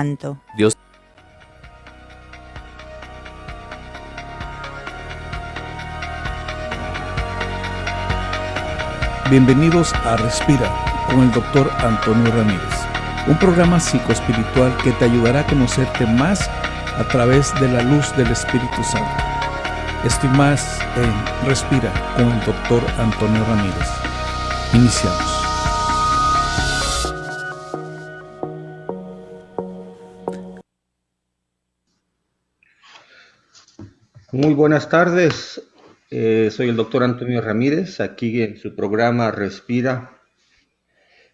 Santo. Dios. Bienvenidos a Respira con el Dr. Antonio Ramírez, un programa psicoespiritual que te ayudará a conocerte más a través de la luz del Espíritu Santo. Estoy más en Respira con el Dr. Antonio Ramírez. Iniciamos. Muy buenas tardes, soy el doctor Antonio Ramírez, aquí en su programa Respira,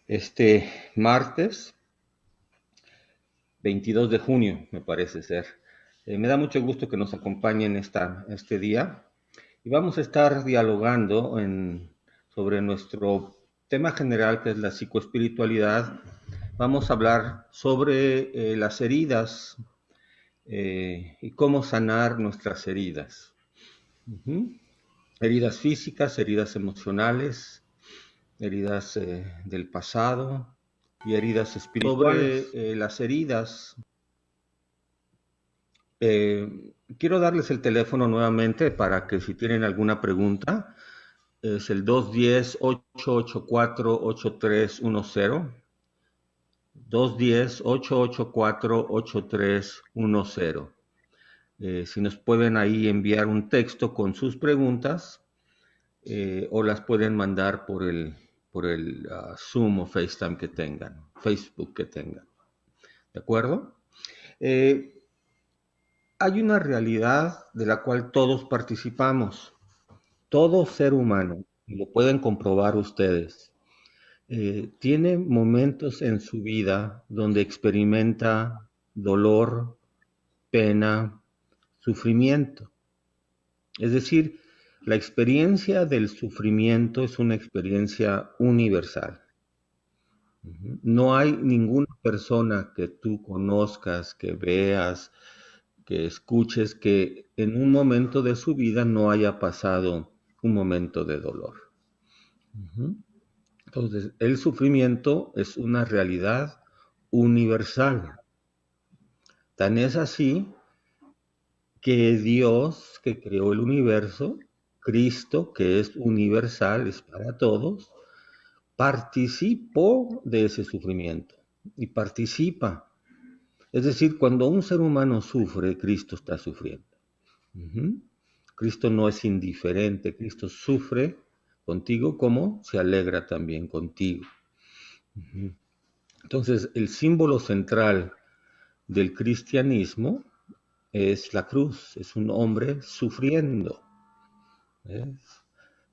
este martes 22 de junio, me parece ser. Me da mucho gusto que nos acompañen este día y vamos a estar dialogando sobre nuestro tema general, que es la psicoespiritualidad. Vamos a hablar sobre las heridas y cómo sanar nuestras heridas. Heridas físicas, heridas emocionales, heridas del pasado y heridas espirituales. Sobre las heridas, quiero darles el teléfono nuevamente para que si tienen alguna pregunta, es el 210-884-8310, 210-884-8310. Si nos pueden ahí enviar un texto con sus preguntas, o las pueden mandar por el Zoom o FaceTime que tengan, Facebook que tengan. ¿De acuerdo? Hay una realidad de la cual todos participamos. Todo ser humano, y lo pueden comprobar ustedes, tiene momentos en su vida donde experimenta dolor, pena, sufrimiento. Es decir, la experiencia del sufrimiento es una experiencia universal. No hay ninguna persona que tú conozcas, que veas, que escuches, que en un momento de su vida no haya pasado un momento de dolor. Entonces, el sufrimiento es una realidad universal. Tan es así que Dios, que creó el universo, Cristo, que es universal, es para todos, participó de ese sufrimiento y participa. Es decir, cuando un ser humano sufre, Cristo está sufriendo. Cristo no es indiferente, Cristo sufre contigo como se alegra también contigo. Entonces, el símbolo central del cristianismo es la cruz, es un hombre sufriendo. Es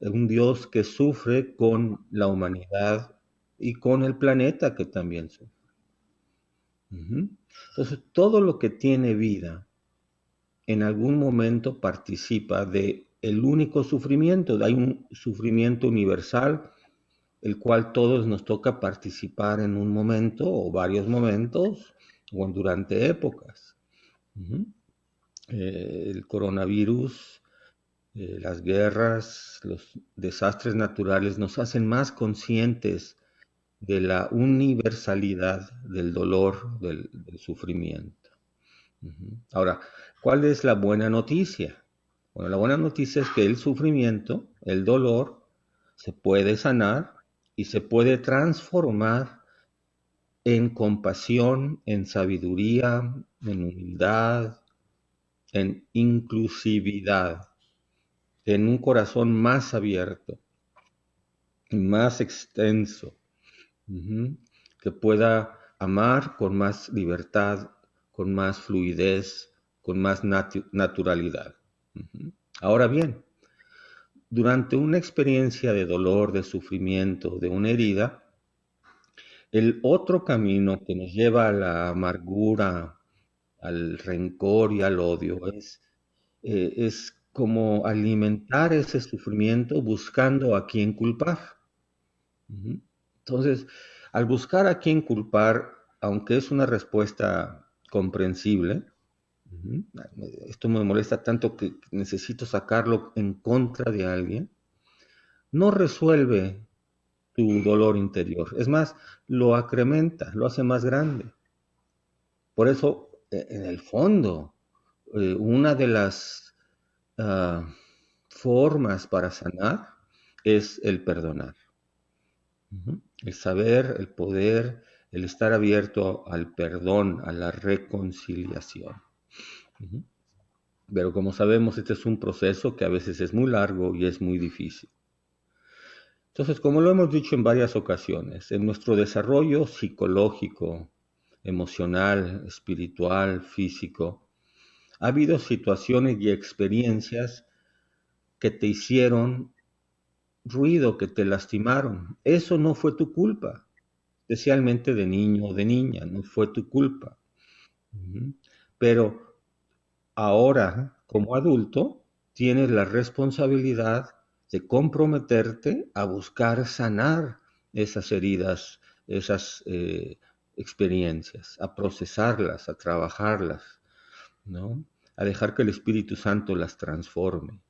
un Dios que sufre con la humanidad y con el planeta que también sufre. Entonces, todo lo que tiene vida en algún momento participa de el único sufrimiento. Hay un sufrimiento universal, el cual todos nos toca participar en un momento o varios momentos o durante épocas. El coronavirus, las guerras, los desastres naturales nos hacen más conscientes de la universalidad del dolor, del sufrimiento. Ahora, ¿cuál es la buena noticia? Bueno, la buena noticia es que el sufrimiento, el dolor, se puede sanar y se puede transformar en compasión, en sabiduría, en humildad, en inclusividad, en un corazón más abierto, más extenso, que pueda amar con más libertad, con más fluidez, con más naturalidad. Ahora bien, durante una experiencia de dolor, de sufrimiento, de una herida, el otro camino que nos lleva a la amargura, al rencor y al odio es como alimentar ese sufrimiento buscando a quién culpar. Entonces, al buscar a quién culpar, aunque es una respuesta comprensible, esto me molesta tanto que necesito sacarlo en contra de alguien, no resuelve tu dolor interior. Es más, lo acrementa, lo hace más grande. Por eso, en el fondo, una de las ah, formas para sanar es el perdonar. Ujú. El saber, el poder, el estar abierto al perdón, a la reconciliación. Ujú. Pero como sabemos, este es un proceso que a veces es muy largo y es muy difícil. Entonces, como lo hemos dicho en varias ocasiones, en nuestro desarrollo psicológico, emocional, espiritual, físico, ha habido situaciones y experiencias que te hicieron ruido, que te lastimaron. Eso no fue tu culpa, especialmente de niño o de niña, no fue tu culpa. Ujú. Pero ahora, como adulto, tienes la responsabilidad de comprometerte a buscar sanar esas heridas, esas experiencias, a procesarlas, a trabajarlas, ¿no? A dejar que el Espíritu Santo las transforme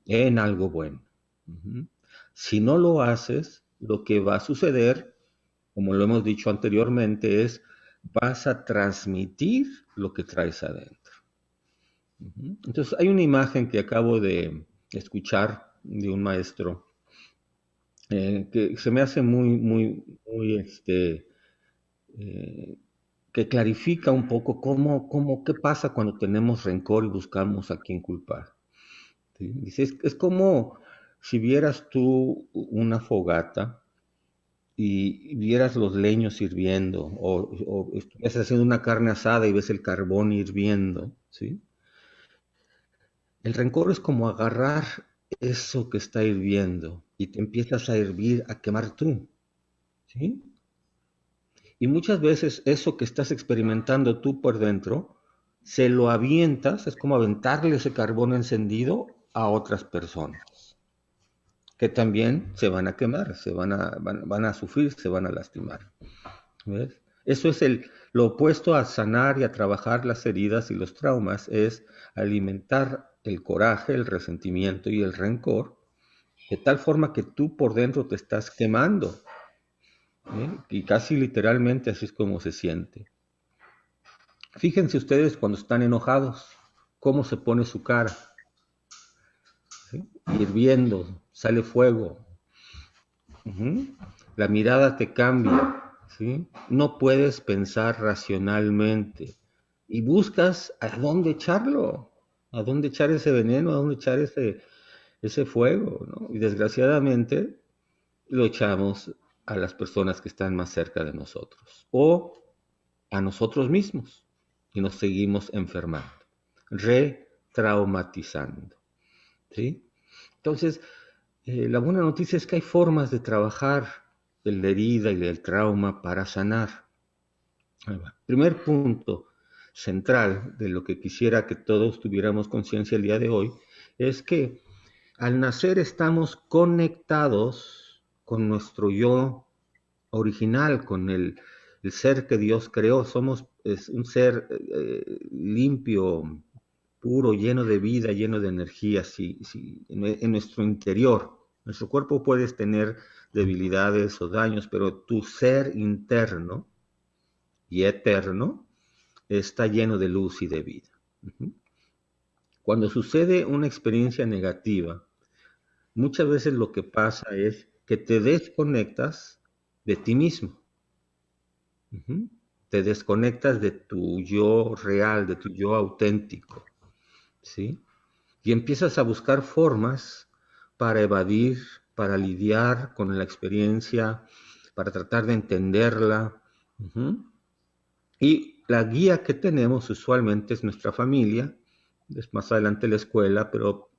en algo bueno. Ujú. Si no lo haces, lo que va a suceder, como lo hemos dicho anteriormente, es vas a transmitir lo que traes adentro. Ujú. Entonces, hay una imagen que acabo de escuchar de un maestro que se me hace muy, eh, que clarifica un poco qué pasa cuando tenemos rencor y buscamos a quién culpar. ¿Sí? Dice, es como si vieras tú una fogata y vieras los leños hirviendo, o estuvieras haciendo una carne asada y ves el carbón hirviendo, ¿sí? El rencor es como agarrar eso que está hirviendo y te empiezas a hervir, a quemar tú, ¿sí? Y muchas veces eso que estás experimentando tú por dentro, se lo avientas, es como aventarle ese carbón encendido a otras personas, que también se van a quemar, van a sufrir, se van a lastimar. ¿Ves? Eso es lo opuesto a sanar y a trabajar las heridas y los traumas, es alimentar el coraje, el resentimiento y el rencor, de tal forma que tú por dentro te estás quemando, ¿eh? Y casi literalmente así es como se siente. Fíjense ustedes cuando están enojados, cómo se pone su cara, ¿sí? Hirviendo, sale fuego. Ujú. La mirada te cambia, ¿sí? No puedes pensar racionalmente y buscas a dónde echarlo, a dónde echar ese veneno, a dónde echar ese fuego, ¿no? Y desgraciadamente lo echamos a las personas que están más cerca de nosotros o a nosotros mismos y nos seguimos enfermando, retraumatizando, ¿sí? Entonces, la buena noticia es que hay formas de trabajar la herida y el trauma para sanar. Primer punto central de lo que quisiera que todos tuviéramos conciencia el día de hoy es que al nacer estamos conectados con nuestro yo original, con el ser que Dios creó. Es un ser limpio, puro, lleno de vida, lleno de energía, en nuestro interior. Nuestro cuerpo puede tener debilidades o daños, pero tu ser interno y eterno está lleno de luz y de vida. Uh-huh. Cuando sucede una experiencia negativa, muchas veces lo que pasa es que te desconectas de ti mismo. Uh-huh. Te desconectas de tu yo real, de tu yo auténtico, ¿sí? Y empiezas a buscar formas para evadir, para lidiar con la experiencia, para tratar de entenderla. Uh-huh. Y la guía que tenemos usualmente es nuestra familia, es más adelante la escuela, pero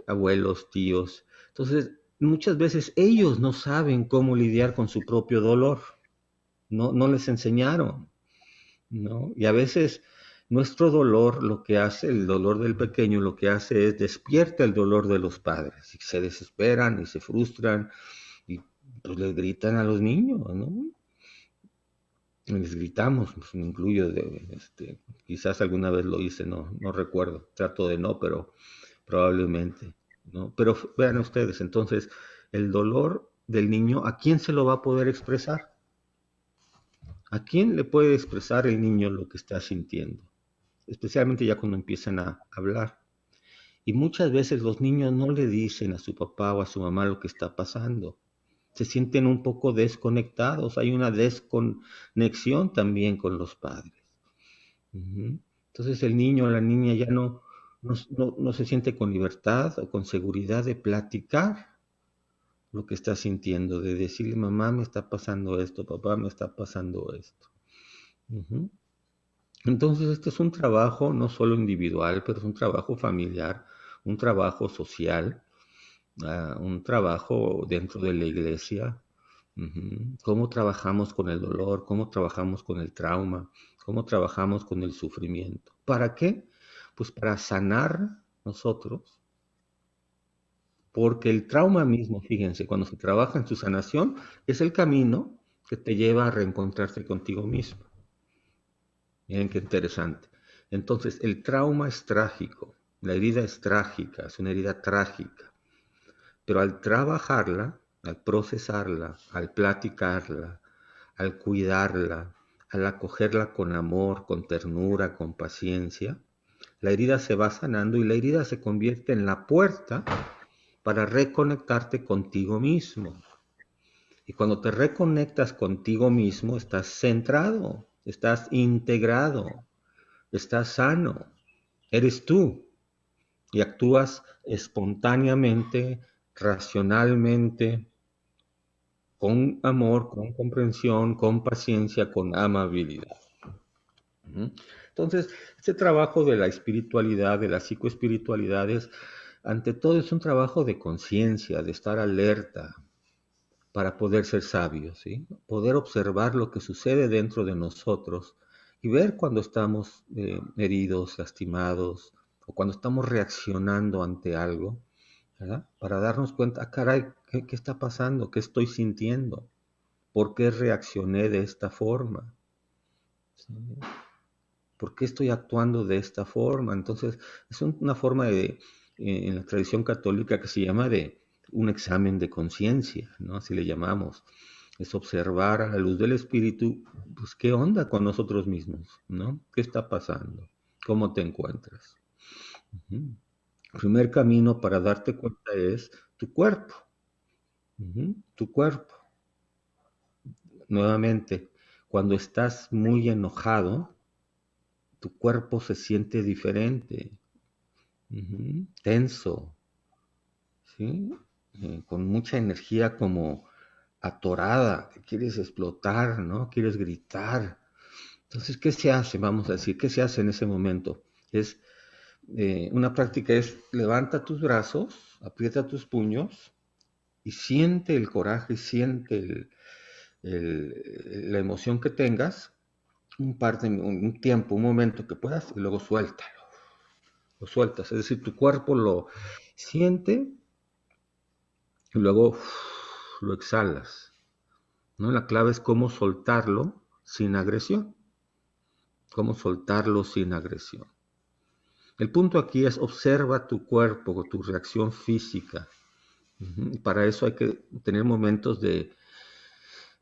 abuelos, tíos. Entonces, muchas veces ellos no saben cómo lidiar con su propio dolor, no les enseñaron, ¿no? Y a veces nuestro dolor, lo que hace, el dolor del pequeño, lo que hace es despierta el dolor de los padres, y se desesperan y se frustran y pues les gritan a los niños, ¿no? Les gritamos, pues, me incluyo, quizás alguna vez lo hice, no recuerdo, trato de no, pero probablemente, ¿no? Pero vean ustedes, entonces, el dolor del niño, ¿a quién se lo va a poder expresar? ¿A quién le puede expresar el niño lo que está sintiendo? Especialmente ya cuando empiezan a hablar. Y muchas veces los niños no le dicen a su papá o a su mamá lo que está pasando. Se sienten un poco desconectados, hay una desconexión también con los padres. Ujú. Entonces el niño o la niña ya no se siente con libertad o con seguridad de platicar lo que está sintiendo, de decirle, mamá, me está pasando esto, papá, me está pasando esto. Ujú. Entonces este es un trabajo no solo individual, pero es un trabajo familiar, un trabajo social, un trabajo dentro de la iglesia. Ujú. Cómo trabajamos con el dolor, cómo trabajamos con el trauma, cómo trabajamos con el sufrimiento. ¿Para qué? Pues para sanar nosotros, porque el trauma mismo, fíjense, cuando se trabaja en su sanación, es el camino que te lleva a reencontrarte contigo mismo. Miren qué interesante. Entonces, el trauma es trágico, la herida es trágica, es una herida trágica, pero al trabajarla, al procesarla, al platicarla, al cuidarla, al acogerla con amor, con ternura, con paciencia, la herida se va sanando y la herida se convierte en la puerta para reconectarte contigo mismo. Y cuando te reconectas contigo mismo, estás centrado, estás integrado, estás sano, eres tú y actúas espontáneamente, racionalmente, con amor, con comprensión, con paciencia, con amabilidad. Entonces, este trabajo de la espiritualidad, de la psicoespiritualidad, ante todo es un trabajo de conciencia, de estar alerta para poder ser sabios, ¿sí? Poder observar lo que sucede dentro de nosotros y ver cuando estamos heridos, lastimados, o cuando estamos reaccionando ante algo, ¿verdad? Para darnos cuenta, caray, ¿qué está pasando? ¿Qué estoy sintiendo? ¿Por qué reaccioné de esta forma? ¿Sí? ¿Por qué estoy actuando de esta forma? Entonces, es una forma en la tradición católica que se llama de un examen de conciencia, ¿no? Así le llamamos. Es observar a la luz del espíritu, pues, ¿qué onda con nosotros mismos? ¿No? ¿Qué está pasando? ¿Cómo te encuentras? Uh-huh. El primer camino para darte cuenta es tu cuerpo. Uh-huh. Tu cuerpo. Nuevamente, cuando estás muy enojado, tu cuerpo se siente diferente, tenso, ¿sí? Con mucha energía como atorada, que quieres explotar, ¿no? Quieres gritar. Entonces, ¿qué se hace? Vamos a decir, ¿qué se hace en ese momento? Una práctica es levanta tus brazos, aprieta tus puños y siente el coraje, siente la emoción que tengas, un tiempo, un momento que puedas y luego suéltalo. Lo sueltas, es decir, tu cuerpo lo siente y luego lo exhalas, ¿no? La clave es cómo soltarlo sin agresión, cómo soltarlo sin agresión. El punto aquí es observa tu cuerpo, tu reacción física. Y para eso hay que tener momentos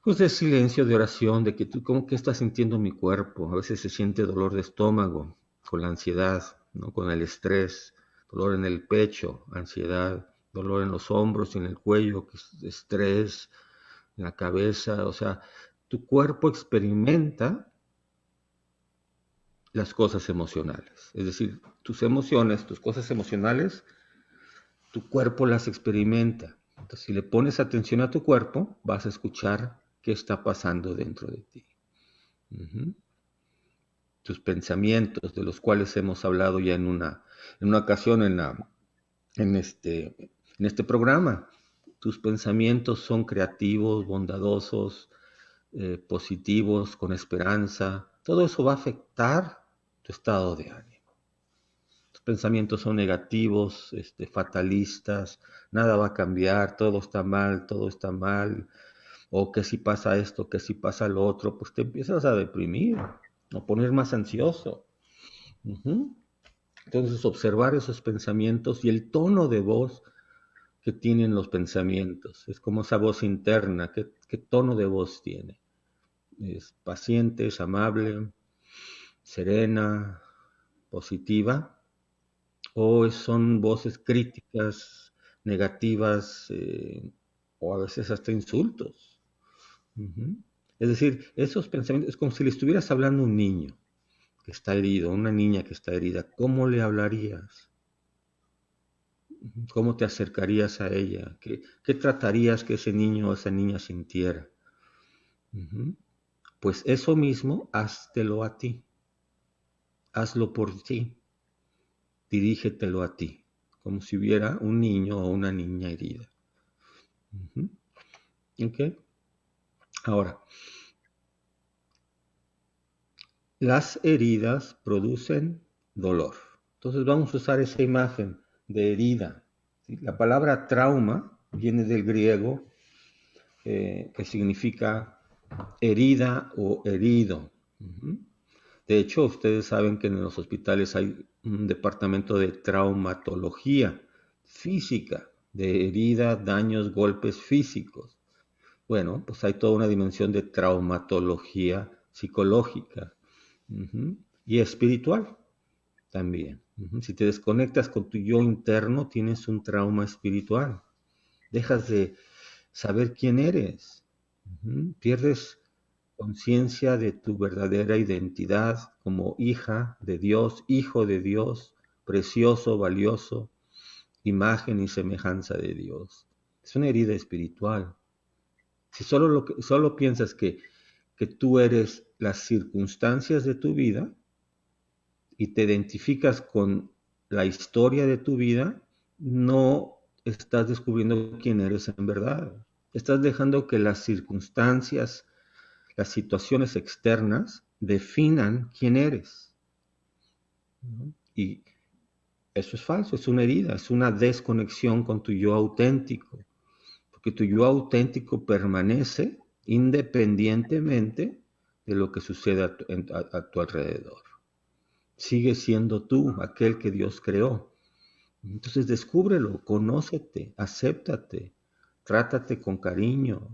pues de silencio, de oración, de que tú, ¿cómo que estás sintiendo mi cuerpo? A veces se siente dolor de estómago, con la ansiedad, ¿no? Con el estrés, dolor en el pecho, ansiedad, dolor en los hombros y en el cuello, que es estrés, en la cabeza. O sea, tu cuerpo experimenta las cosas emocionales. Es decir, tus emociones, tus cosas emocionales, tu cuerpo las experimenta. Entonces, si le pones atención a tu cuerpo, vas a escuchar qué está pasando dentro de ti. Uh-huh. Tus pensamientos, de los cuales hemos hablado ya en una ocasión en este programa. Tus pensamientos son creativos, bondadosos, positivos, con esperanza. Todo eso va a afectar tu estado de ánimo. Tus pensamientos son negativos, fatalistas, nada va a cambiar, todo está mal, o que si pasa esto, que si pasa lo otro, pues te empiezas a deprimir, a poner más ansioso. Uh-huh. Entonces, observar esos pensamientos y el tono de voz que tienen los pensamientos. Es como esa voz interna, ¿qué tono de voz tiene? es paciente, es amable, serena, positiva, o son voces críticas, negativas, o a veces hasta insultos. Ujú. Es decir, esos pensamientos es como si le estuvieras hablando a un niño que está herido, a una niña que está herida. ¿Cómo le hablarías? ¿Cómo te acercarías a ella? ¿Qué tratarías que ese niño o esa niña sintiera? Ujú. Pues eso mismo, háztelo a ti. Hazlo por ti. Dirígetelo a ti, como si hubiera un niño o una niña herida. Ujú. ¿Ok? Ahora, las heridas producen dolor. Entonces vamos a usar esa imagen de herida. ¿Sí? La palabra trauma viene del griego, que significa herida o herido. Ujú. De hecho, ustedes saben que en los hospitales hay un departamento de traumatología física, de herida, daños, golpes físicos. Bueno, pues hay toda una dimensión de traumatología psicológica, ujú, y espiritual también. Ujú. Si te desconectas con tu yo interno, tienes un trauma espiritual. Dejas de saber quién eres. Ujú. Pierdes conciencia de tu verdadera identidad como hija de Dios, hijo de Dios, precioso, valioso, imagen y semejanza de Dios. Es una herida espiritual. Si solo piensas que tú eres las circunstancias de tu vida y te identificas con la historia de tu vida, no estás descubriendo quién eres en verdad. Estás dejando que las circunstancias, las situaciones externas definan quién eres, ¿no? Y eso es falso, es una herida, es una desconexión con tu yo auténtico, porque tu yo auténtico permanece independientemente de lo que sucede a tu alrededor. Sigue siendo tú, aquel que Dios creó. Entonces descúbrelo, conócete, acéptate, trátate con cariño,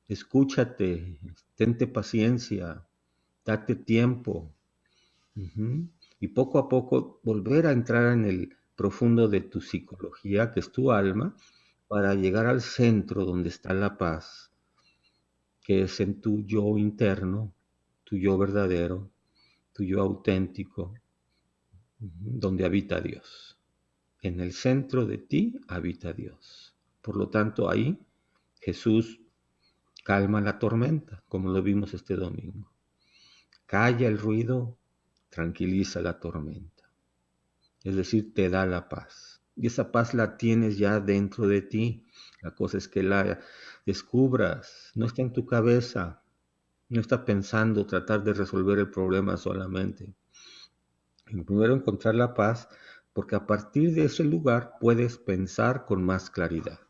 escúchate, tente paciencia, date tiempo. Ujú. Y poco a poco volver a entrar en el profundo de tu psicología, que es tu alma, para llegar al centro donde está la paz, que es en tu yo interno, tu yo verdadero, tu yo auténtico, donde habita Dios. En el centro de ti habita Dios. Por lo tanto, ahí Jesús calma la tormenta, como lo vimos este domingo. Calla el ruido, tranquiliza la tormenta. Es decir, te da la paz. Y esa paz la tienes ya dentro de ti. La cosa es que la descubras. No está en tu cabeza. No está pensando tratar de resolver el problema solamente. Y primero encontrar la paz, porque a partir de ese lugar puedes pensar con más claridad.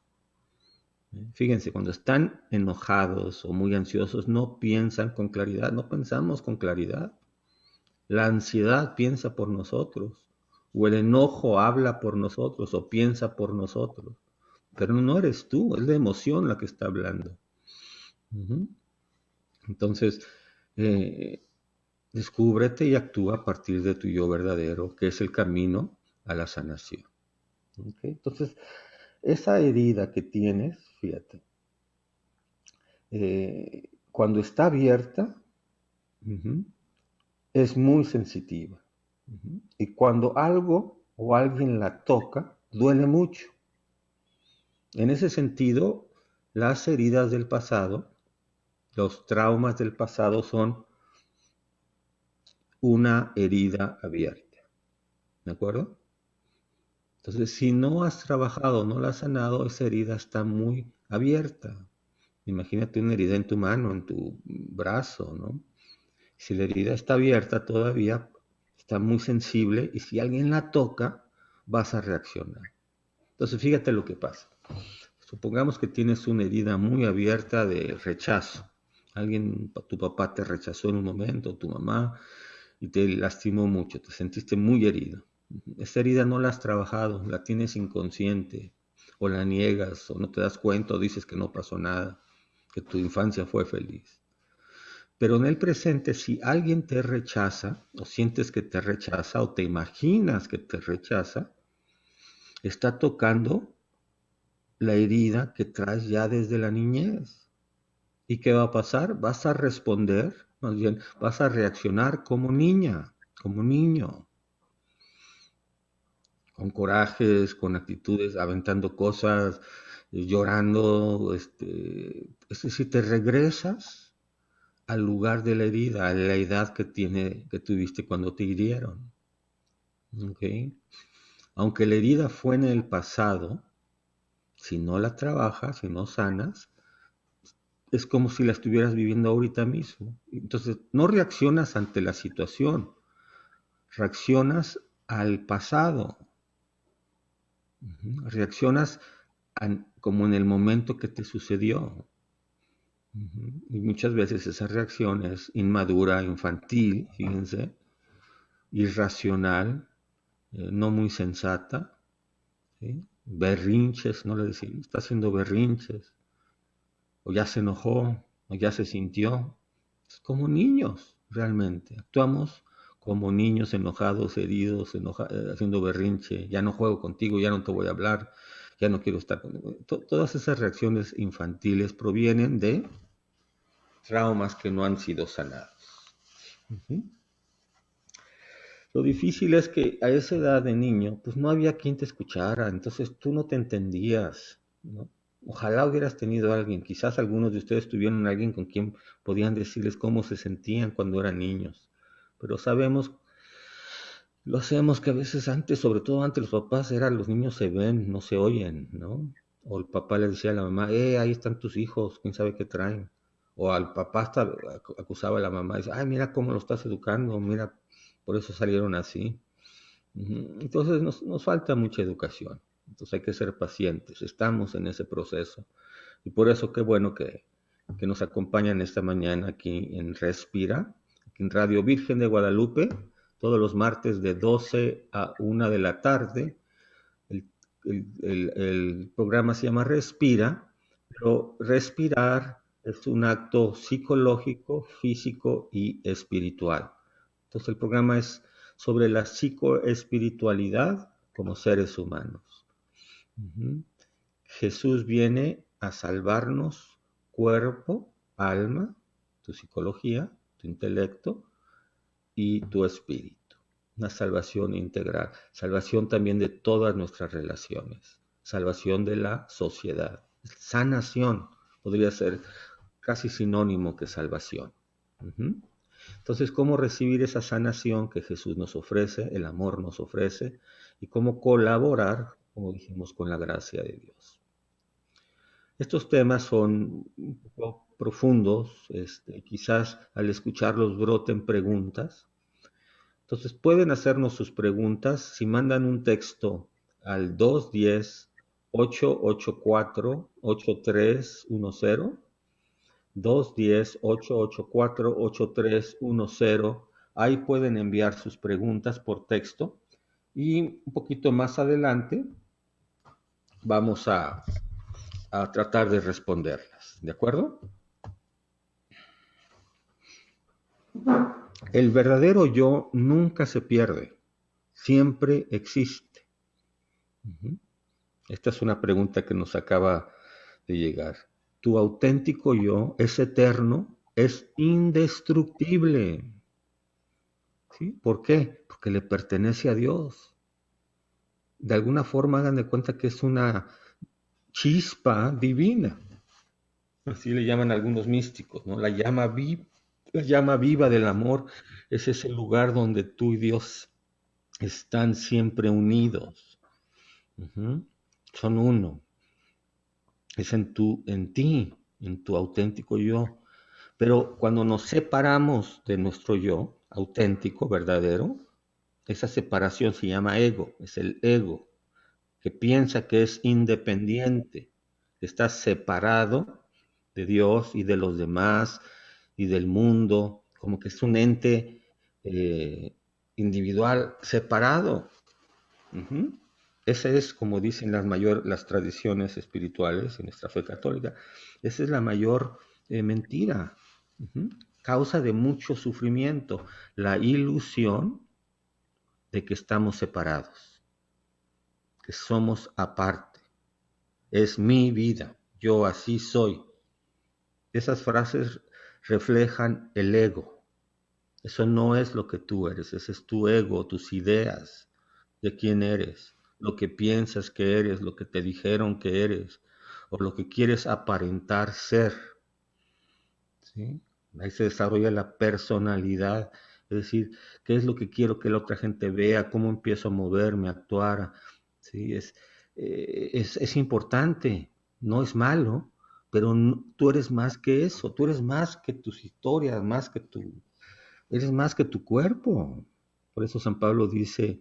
Fíjense, cuando están enojados o muy ansiosos, no piensan con claridad, no pensamos con claridad. La ansiedad piensa por nosotros, o el enojo habla por nosotros, o piensa por nosotros. Pero no eres tú, es la emoción la que está hablando. Ujú. Entonces, eh, descúbrete y actúa a partir de tu yo verdadero, que es el camino a la sanación. ¿Ok? Entonces, esa herida que tienes, fíjate, cuando está abierta, ujú, es muy sensitiva. Ujú. Y cuando algo o alguien la toca, duele mucho. En ese sentido, las heridas del pasado, los traumas del pasado son una herida abierta. ¿De acuerdo? Entonces, si no has trabajado, no la has sanado, esa herida está muy abierta. Imagínate una herida en tu mano, en tu brazo, ¿no? Si la herida está abierta todavía, está muy sensible y si alguien la toca, vas a reaccionar. Entonces, fíjate lo que pasa. Supongamos que tienes una herida muy abierta de rechazo. Alguien, tu papá te rechazó en un momento, tu mamá, y te lastimó mucho, te sentiste muy herido. Esta herida no la has trabajado, la tienes inconsciente, o la niegas, o no te das cuenta, o dices que no pasó nada, que tu infancia fue feliz. Pero en el presente, si alguien te rechaza, o sientes que te rechaza, o te imaginas que te rechaza, está tocando la herida que traes ya desde la niñez. ¿Y qué va a pasar? Vas a responder, más bien, vas a reaccionar como niña, como niño, con corajes, con actitudes, aventando cosas, llorando. Es decir, te regresas al lugar de la herida, a la edad que tuviste cuando te hirieron. ¿Okay? Aunque la herida fue en el pasado, si no la trabajas, si no sanas, es como si la estuvieras viviendo ahorita mismo. Entonces, no reaccionas ante la situación, reaccionas al pasado. Reaccionas como en el momento que te sucedió. Y muchas veces esa reacción es inmadura, infantil, fíjense, irracional, no muy sensata, ¿sí? Berrinches, no le decimos, está haciendo berrinches, o ya se enojó, o ya se sintió. Es como niños, realmente. Actuamos como niños enojados, heridos, haciendo berrinche, ya no juego contigo, ya no te voy a hablar, ya no quiero estar contigo. Todas esas reacciones infantiles provienen de traumas que no han sido sanados. Uh-huh. Lo difícil es que a esa edad de niño, pues no había quien te escuchara, entonces tú no te entendías, ¿no? Ojalá hubieras tenido a alguien, quizás algunos de ustedes tuvieron a alguien con quien podían decirles cómo se sentían cuando eran niños, pero lo hacemos que a veces antes, sobre todo antes los papás, los niños se ven, no se oyen, ¿no? O el papá le decía a la mamá, ahí están tus hijos, quién sabe qué traen. O al papá hasta acusaba a la mamá, dice, ay, mira cómo lo estás educando, mira, por eso salieron así. Entonces nos falta mucha educación, entonces hay que ser pacientes, estamos en ese proceso. Y por eso qué bueno que nos acompañan esta mañana aquí en Respira, aquí en Radio Virgen de Guadalupe, todos los martes de 12 a 1 de la tarde. El programa se llama Respira, pero respirar es un acto psicológico, físico y espiritual. Entonces el programa es sobre la psicoespiritualidad como seres humanos. Jesús viene a salvarnos cuerpo, alma, tu psicología, tu intelecto y tu espíritu. Una salvación integral, salvación también de todas nuestras relaciones, salvación de la sociedad. Sanación podría ser casi sinónimo que salvación. Entonces, ¿cómo recibir esa sanación que Jesús nos ofrece, el amor nos ofrece, y cómo colaborar, como dijimos, con la gracia de Dios? Estos temas son un poco profundos, quizás al escucharlos broten preguntas. Entonces pueden hacernos sus preguntas si mandan un texto al 210-884-8310, 210-884-8310. Ahí pueden enviar sus preguntas por texto y un poquito más adelante vamos a tratar de responderlas, ¿de acuerdo? El verdadero yo nunca se pierde, siempre existe. Esta es una pregunta que nos acaba de llegar. Tu auténtico yo es eterno, es indestructible. ¿Sí? ¿Por qué? Porque le pertenece a Dios. De alguna forma hagan de cuenta que es una chispa divina. Así le llaman algunos místicos, ¿no? La llama viva del amor es ese lugar donde tú y Dios están siempre unidos. Son uno. Es en ti, en tu auténtico yo. Pero cuando nos separamos de nuestro yo auténtico, verdadero, esa separación se llama ego, es el ego, que piensa que es independiente, que está separado de Dios y de los demás y del mundo, como que es un ente individual separado. Esa es, como dicen las tradiciones espirituales en nuestra fe católica, esa es la mayor mentira. causa de mucho sufrimiento, la ilusión de que estamos separados, que somos aparte. Es mi vida, yo así soy. Esas frases reflejan el ego. Eso no es lo que tú eres, ese es tu ego, tus ideas de quién eres, lo que piensas que eres, lo que te dijeron que eres, o lo que quieres aparentar ser. ¿Sí? Ahí se desarrolla la personalidad, es decir, qué es lo que quiero que la otra gente vea, cómo empiezo a moverme, a actuar. ¿Sí? Es importante, no es malo, pero tú eres más que eso, tú eres más que tus historias, eres más que tu cuerpo. Por eso San Pablo dice,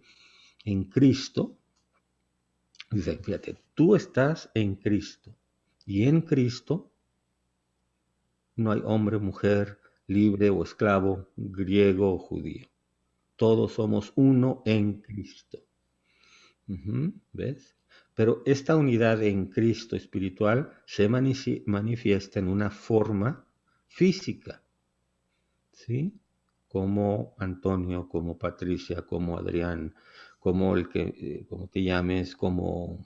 en Cristo, dice, fíjate, tú estás en Cristo, y en Cristo no hay hombre, mujer, libre o esclavo, griego o judío. Todos somos uno en Cristo. ¿Ves? Pero esta unidad en Cristo espiritual se manifiesta en una forma física, ¿sí? Como Antonio, como Patricia, como Adrián, como como te llames, como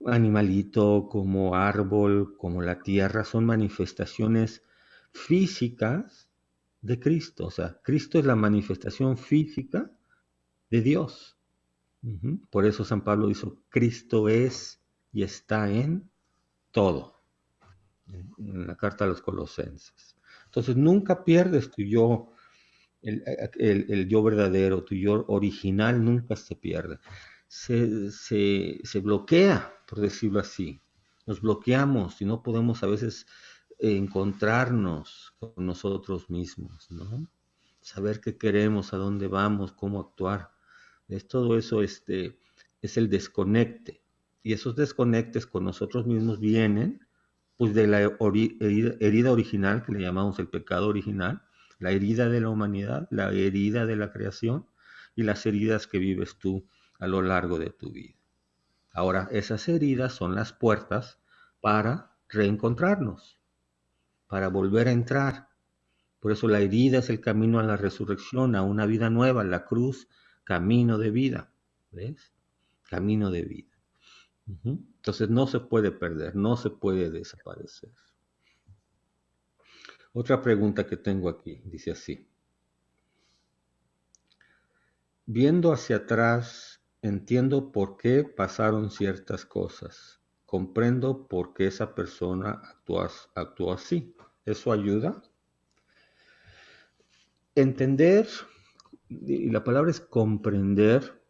animalito, como árbol, como la tierra, son manifestaciones físicas de Cristo. O sea, Cristo es la manifestación física de Dios. Por eso San Pablo dice, Cristo es y está en todo, en la carta a los Colosenses. Entonces nunca pierdes tu yo, el yo verdadero, tu yo original nunca se pierde. Se bloquea, por decirlo así. Nos bloqueamos y no podemos a veces encontrarnos con nosotros mismos, ¿no? Saber qué queremos, a dónde vamos, cómo actuar. Todo eso es el desconecte. Y esos desconectes con nosotros mismos vienen pues de la herida original, que le llamamos el pecado original, la herida de la humanidad, la herida de la creación y las heridas que vives tú a lo largo de tu vida. Ahora, esas heridas son las puertas para reencontrarnos, para volver a entrar. Por eso la herida es el camino a la resurrección, a una vida nueva, la cruz, camino de vida. ¿Ves? Camino de vida. Entonces no se puede perder, no se puede desaparecer. Otra pregunta que tengo aquí, dice así. Viendo hacia atrás, entiendo por qué pasaron ciertas cosas. Comprendo por qué esa persona actuó así. ¿Eso ayuda? Entender, y la palabra es comprender,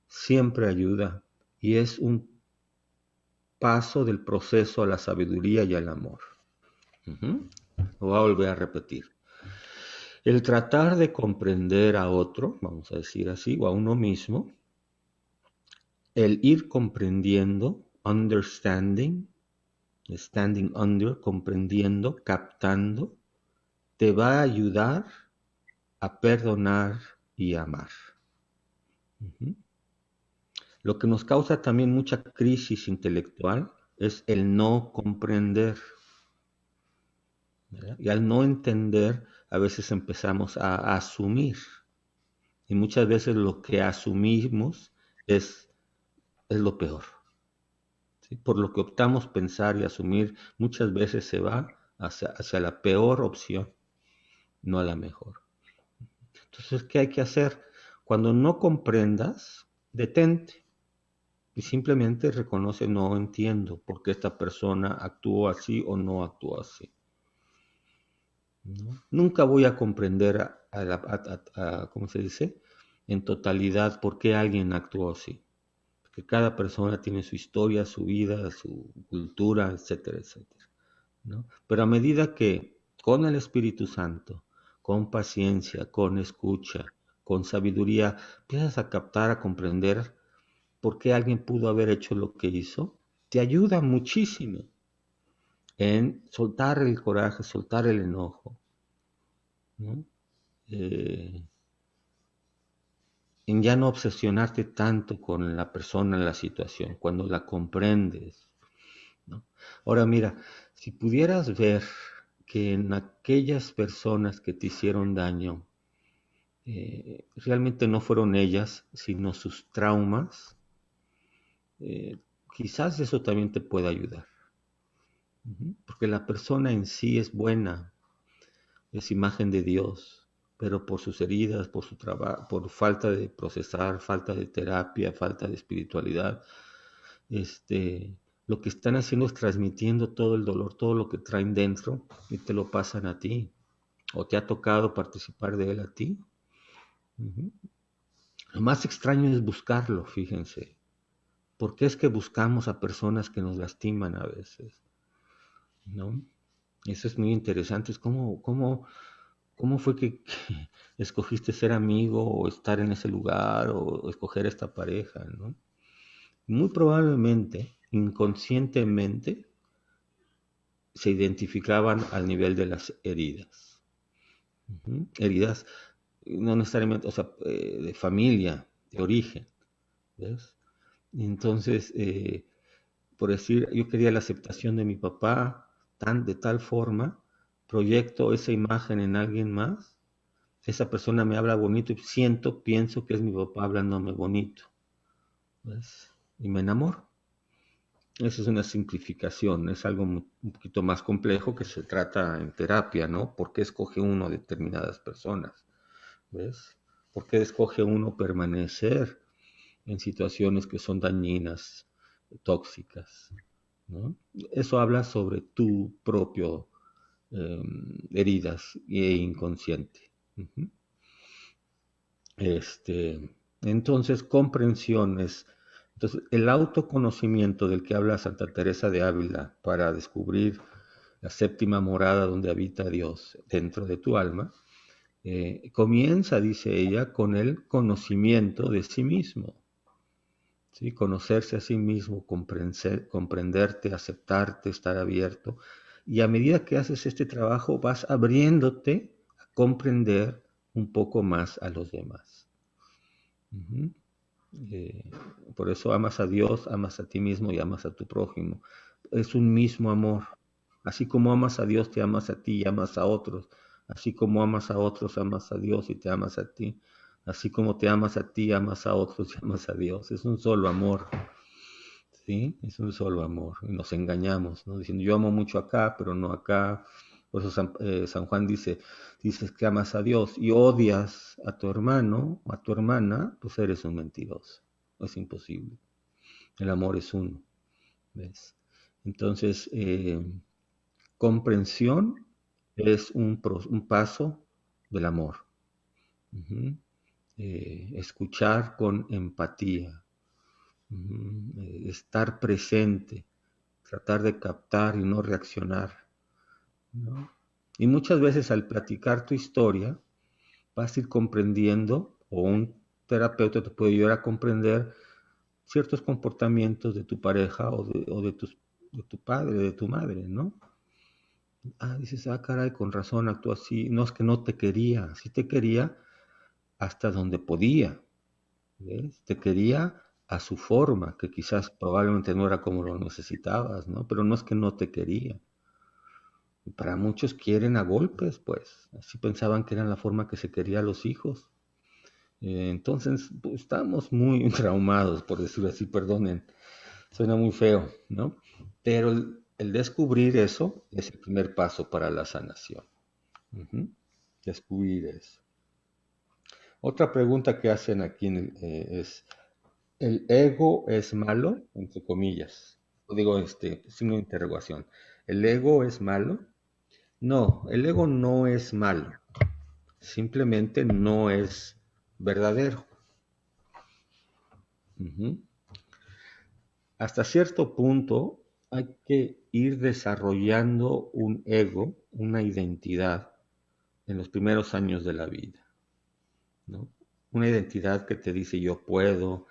siempre ayuda. Y es un paso del proceso a la sabiduría y al amor. Lo voy a volver a repetir. El tratar de comprender a otro, vamos a decir así, o a uno mismo, el ir comprendiendo, understanding, standing under, comprendiendo, captando, te va a ayudar a perdonar y amar. Lo que nos causa también mucha crisis intelectual es el no comprender. ¿Verdad? Y al no entender, a veces empezamos a asumir. Y muchas veces lo que asumimos es lo peor. ¿Sí? Por lo que optamos pensar y asumir, muchas veces se va hacia la peor opción, no a la mejor. Entonces, ¿qué hay que hacer? Cuando no comprendas, detente. Y simplemente reconoce, no entiendo por qué esta persona actuó así o no actuó así. ¿No? Nunca voy a comprender ¿cómo se dice? En totalidad por qué alguien actuó así. Porque cada persona tiene su historia, su vida, su cultura, etcétera, etcétera. ¿No? Pero a medida que con el Espíritu Santo, con paciencia, con escucha, con sabiduría, empiezas a captar, a comprender por qué alguien pudo haber hecho lo que hizo, te ayuda muchísimo en soltar el coraje, soltar el enojo, ¿no? En ya no obsesionarte tanto con la persona, la situación, cuando la comprendes, ¿no? Ahora mira, si pudieras ver que en aquellas personas que te hicieron daño, realmente no fueron ellas, sino sus traumas, eh, quizás eso también te pueda ayudar. Porque la persona en sí es buena, es imagen de Dios, pero por sus heridas, por su trabajo, por falta de procesar, falta de terapia, falta de espiritualidad, lo que están haciendo es transmitiendo todo el dolor, todo lo que traen dentro y te lo pasan a ti. ¿O te ha tocado participar de él a ti? Uh-huh. Lo más extraño es buscarlo, fíjense. ¿Por qué es que buscamos a personas que nos lastiman a veces? ¿No? Eso es muy interesante. Es cómo fue que escogiste ser amigo o estar en ese lugar o escoger esta pareja, ¿no? Muy probablemente, inconscientemente, se identificaban al nivel de las heridas. Heridas, no necesariamente, o sea, de familia, de origen, ¿ves? Y entonces, por decir, yo quería la aceptación de mi papá de tal forma, proyecto esa imagen en alguien más, esa persona me habla bonito y pienso que es mi papá hablándome bonito, ¿ves? Y me enamoro. Esa es una simplificación, es algo un poquito más complejo que se trata en terapia, ¿no? ¿Por qué escoge uno determinadas personas? ¿Ves? ¿Por qué escoge uno permanecer en situaciones que son dañinas, tóxicas? ¿No? Eso habla sobre tu propio heridas e inconsciente. Uh-huh. Entonces, comprensiones. Entonces, el autoconocimiento del que habla Santa Teresa de Ávila para descubrir la séptima morada donde habita Dios dentro de tu alma, comienza, dice ella, con el conocimiento de sí mismo. ¿Sí? Conocerse a sí mismo, comprenderte, aceptarte, estar abierto. Y a medida que haces este trabajo, vas abriéndote a comprender un poco más a los demás. Uh-huh. Por eso amas a Dios, amas a ti mismo y amas a tu prójimo. Es un mismo amor. Así como amas a Dios, te amas a ti y amas a otros. Así como amas a otros, amas a Dios y te amas a ti. Así como te amas a ti, amas a otros y amas a Dios. Es un solo amor. ¿Sí? Es un solo amor. Y nos engañamos, ¿no? Diciendo, yo amo mucho acá, pero no acá. Por eso San Juan dices que amas a Dios y odias a tu hermano o a tu hermana, pues eres un mentiroso. Es imposible. El amor es uno. ¿Ves? Entonces, comprensión es un paso del amor. Uh-huh. Escuchar con empatía. Uh-huh. Estar presente. Tratar de captar y no reaccionar, ¿no? Y muchas veces al platicar tu historia, vas a ir comprendiendo, o un terapeuta te puede ayudar a comprender ciertos comportamientos de tu pareja o de tu padre, de tu madre, ¿no? Dices, caray, con razón actúa así. No, es que no te quería, sí te quería hasta donde podía, ¿ves? Te quería a su forma, que quizás probablemente no era como lo necesitabas, ¿no? Pero no es que no te quería. Para muchos quieren a golpes, pues. Así pensaban que era la forma que se quería a los hijos. Entonces, pues, estamos muy traumados, por decirlo así, perdonen. Suena muy feo, ¿no? Pero el descubrir eso es el primer paso para la sanación. Uh-huh. Descubrir eso. Otra pregunta que hacen aquí es, ¿el ego es malo? Entre comillas. Digo, signo de interrogación. ¿El ego es malo? No, el ego no es malo, simplemente no es verdadero. Uh-huh. Hasta cierto punto hay que ir desarrollando un ego, una identidad en los primeros años de la vida, ¿no? Una identidad que te dice yo puedo,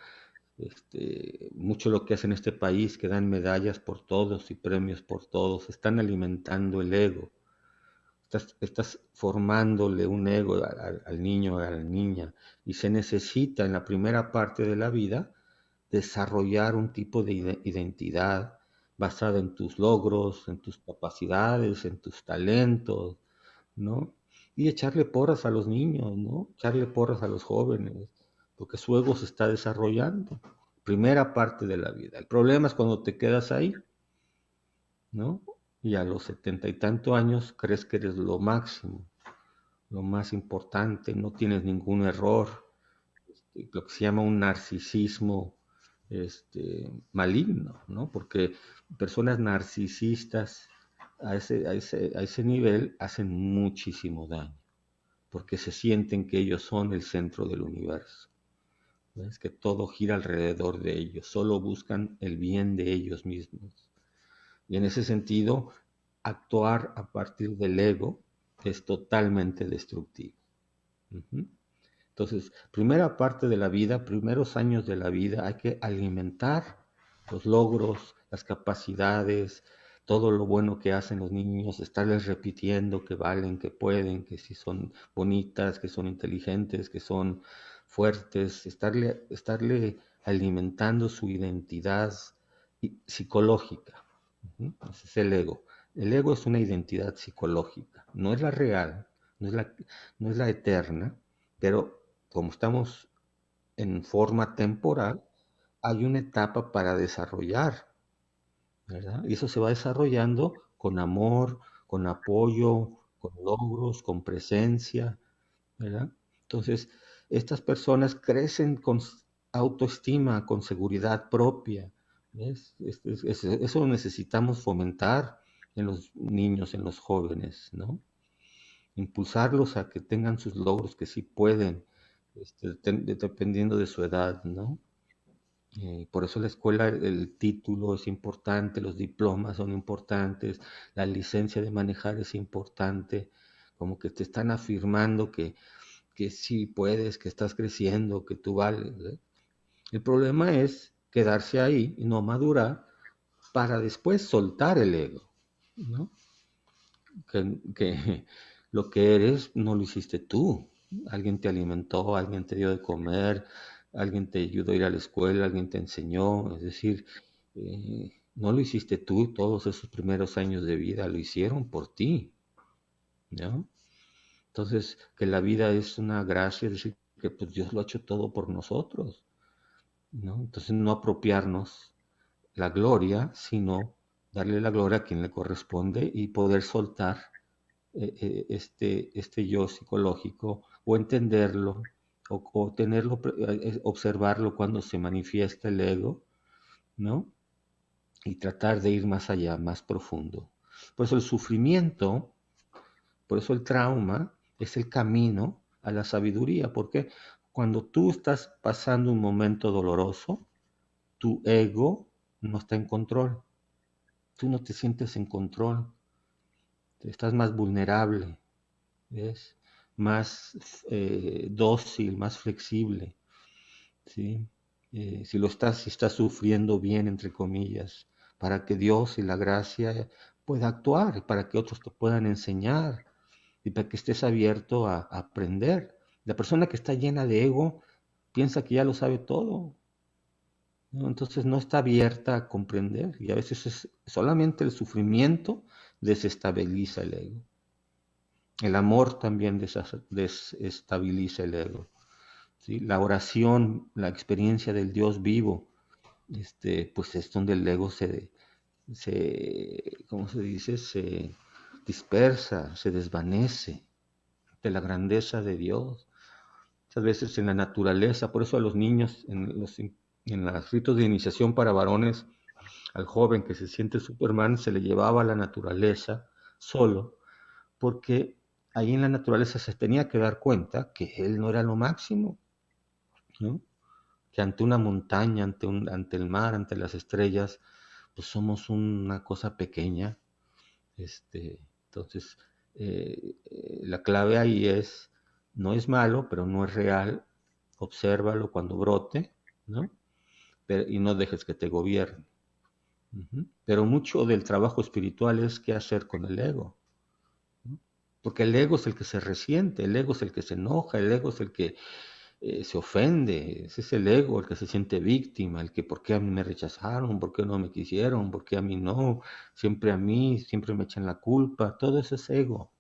mucho lo que hacen en este país, que dan medallas por todos y premios por todos, están alimentando el ego. Estás formándole un ego al niño, a la niña, y se necesita en la primera parte de la vida desarrollar un tipo de identidad basada en tus logros, en tus capacidades, en tus talentos, ¿no? Y echarle porras a los niños, ¿no? Echarle porras a los jóvenes, porque su ego se está desarrollando. Primera parte de la vida. El problema es cuando te quedas ahí, ¿no? Y a los 70 y tantos años crees que eres lo máximo, lo más importante, no tienes ningún error, lo que se llama un narcisismo maligno, ¿no? Porque personas narcisistas a ese nivel hacen muchísimo daño, porque se sienten que ellos son el centro del universo. Es que todo gira alrededor de ellos, solo buscan el bien de ellos mismos. Y en ese sentido, actuar a partir del ego es totalmente destructivo. Entonces, primera parte de la vida, primeros años de la vida, hay que alimentar los logros, las capacidades, todo lo bueno que hacen los niños, estarles repitiendo que valen, que pueden, que si son bonitas, que son inteligentes, que son fuertes, estarle alimentando su identidad psicológica. Ese es el ego. El ego es una identidad psicológica, no es la real, no es la eterna, pero como estamos en forma temporal, hay una etapa para desarrollar, ¿verdad? Y eso se va desarrollando con amor, con apoyo, con logros, con presencia, ¿verdad? Entonces, estas personas crecen con autoestima, con seguridad propia, ¿ves? Eso necesitamos fomentar en los niños, en los jóvenes, ¿no? Impulsarlos a que tengan sus logros, que sí pueden, dependiendo de su edad, ¿no? Por eso la escuela, el título es importante, los diplomas son importantes, la licencia de manejar es importante, como que te están afirmando que sí puedes, que estás creciendo, que tú vales, ¿eh? El problema es quedarse ahí y no madurar para después soltar el ego, ¿no? Que lo que eres no lo hiciste tú. Alguien te alimentó, alguien te dio de comer, alguien te ayudó a ir a la escuela, alguien te enseñó. Es decir, no lo hiciste tú, todos esos primeros años de vida lo hicieron por ti, ¿no? Entonces, que la vida es una gracia, es decir, que pues Dios lo ha hecho todo por nosotros, ¿no? Entonces, no apropiarnos la gloria, sino darle la gloria a quien le corresponde y poder soltar este yo psicológico o entenderlo o tenerlo, observarlo cuando se manifiesta el ego, ¿no? Y tratar de ir más allá, más profundo. Por eso el sufrimiento, por eso el trauma es el camino a la sabiduría, porque cuando tú estás pasando un momento doloroso, tu ego no está en control, tú no te sientes en control, estás más vulnerable, ¿ves? Más dócil, más flexible, ¿sí? Si estás sufriendo bien, entre comillas, para que Dios y la gracia pueda actuar, para que otros te puedan enseñar y para que estés abierto a aprender. La persona que está llena de ego piensa que ya lo sabe todo, ¿no? Entonces no está abierta a comprender y a veces solamente el sufrimiento desestabiliza el ego. El amor también desestabiliza el ego, ¿sí? La oración, la experiencia del Dios vivo, pues es donde el ego ¿cómo se dice? Se dispersa, se desvanece de la grandeza de Dios. Muchas veces en la naturaleza, por eso a los niños, en los ritos de iniciación para varones, al joven que se siente Superman, se le llevaba a la naturaleza solo, porque ahí en la naturaleza se tenía que dar cuenta que él no era lo máximo, ¿no? Que ante una montaña, ante el mar, ante las estrellas, pues somos una cosa pequeña. Entonces, la clave ahí no es malo, pero no es real. Obsérvalo cuando brote, ¿no? Y no dejes que te gobierne. Pero mucho del trabajo espiritual es qué hacer con el ego, ¿no? Porque el ego es el que se resiente, el ego es el que se enoja, el ego es el que se ofende. Ese es el ego, el que se siente víctima, el que ¿por qué a mí me rechazaron? ¿Por qué no me quisieron? ¿Por qué a mí no? Siempre a mí, siempre me echan la culpa. Todo eso es ego.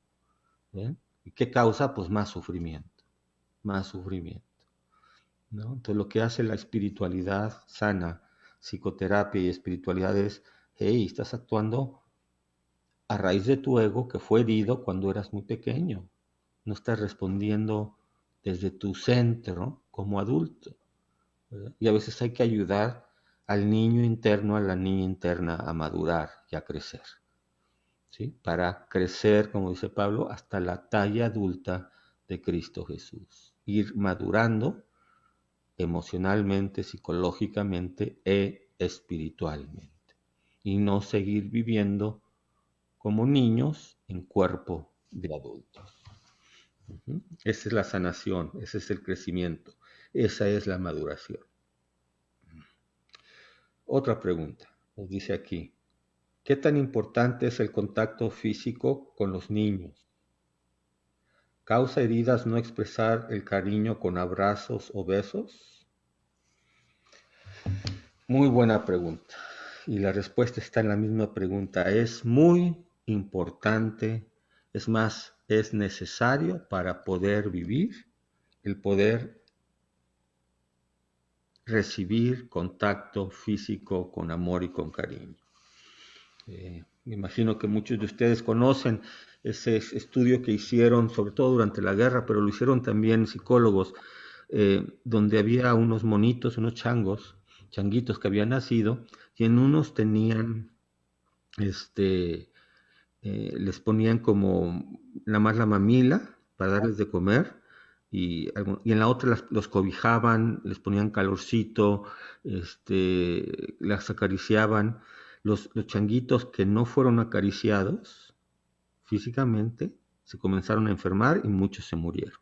¿Eh? ¿Y qué causa? Pues más sufrimiento, ¿no? Entonces lo que hace la espiritualidad sana, psicoterapia y espiritualidad es, hey, estás actuando a raíz de tu ego que fue herido cuando eras muy pequeño. No estás respondiendo desde tu centro como adulto, ¿verdad? Y a veces hay que ayudar al niño interno, a la niña interna a madurar y a crecer, ¿sí? Para crecer, como dice Pablo, hasta la talla adulta de Cristo Jesús. Ir madurando emocionalmente, psicológicamente e espiritualmente. Y no seguir viviendo como niños en cuerpo de adultos. Esa es la sanación, ese es el crecimiento, esa es la maduración. Otra pregunta, nos dice aquí, ¿qué tan importante es el contacto físico con los niños? ¿Causa heridas no expresar el cariño con abrazos o besos? Muy buena pregunta. Y la respuesta está en la misma pregunta. Es muy importante, es más, es necesario para poder vivir, el poder recibir contacto físico con amor y con cariño. Me imagino que muchos de ustedes conocen ese estudio que hicieron, sobre todo durante la guerra, pero lo hicieron también psicólogos, donde había unos monitos, unos changuitos que habían nacido, y en unos tenían, les ponían como nada más la mamila para darles de comer, y en la otra los cobijaban, les ponían calorcito, las acariciaban. Los changuitos que no fueron acariciados físicamente se comenzaron a enfermar y muchos se murieron.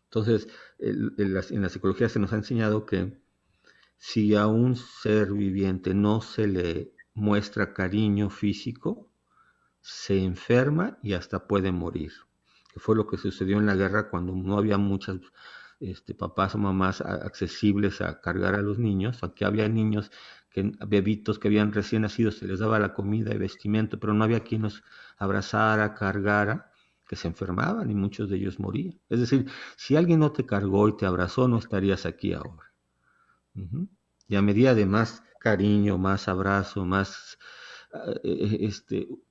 Entonces, en la psicología se nos ha enseñado que si a un ser viviente no se le muestra cariño físico, se enferma y hasta puede morir. Que fue lo que sucedió en la guerra cuando no había muchas papás o mamás accesibles a cargar a los niños. Aquí había niños, bebitos que habían recién nacido, se les daba la comida y vestimenta, pero no había quien los abrazara, cargara, que se enfermaban y muchos de ellos morían. Es decir, si alguien no te cargó y te abrazó, no estarías aquí ahora. Y a medida de más cariño, más abrazo, más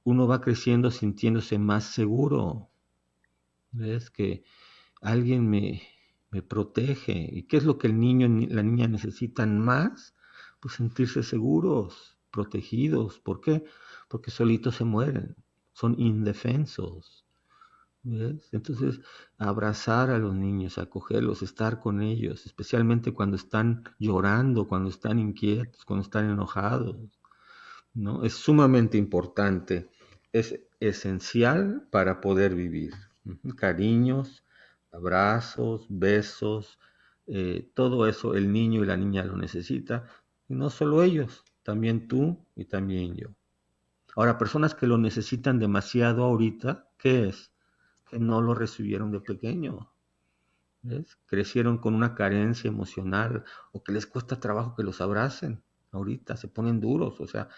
uno va creciendo sintiéndose más seguro. ¿Ves? Que alguien me protege. ¿Y qué es lo que el niño y la niña necesitan más? Pues sentirse seguros, protegidos. ¿Por qué? Porque solitos se mueren. Son indefensos. ¿Ves? Entonces, abrazar a los niños, acogerlos, estar con ellos, especialmente cuando están llorando, cuando están inquietos, cuando están enojados, ¿no? Es sumamente importante, es esencial para poder vivir. Cariños, abrazos, besos, todo eso el niño y la niña lo necesita, y no solo ellos, también tú y también yo. Ahora, personas que lo necesitan demasiado ahorita, ¿qué es? Que no lo recibieron de pequeño. ¿Ves? Crecieron con una carencia emocional o que les cuesta trabajo que los abracen. Ahorita se ponen duros, o sea,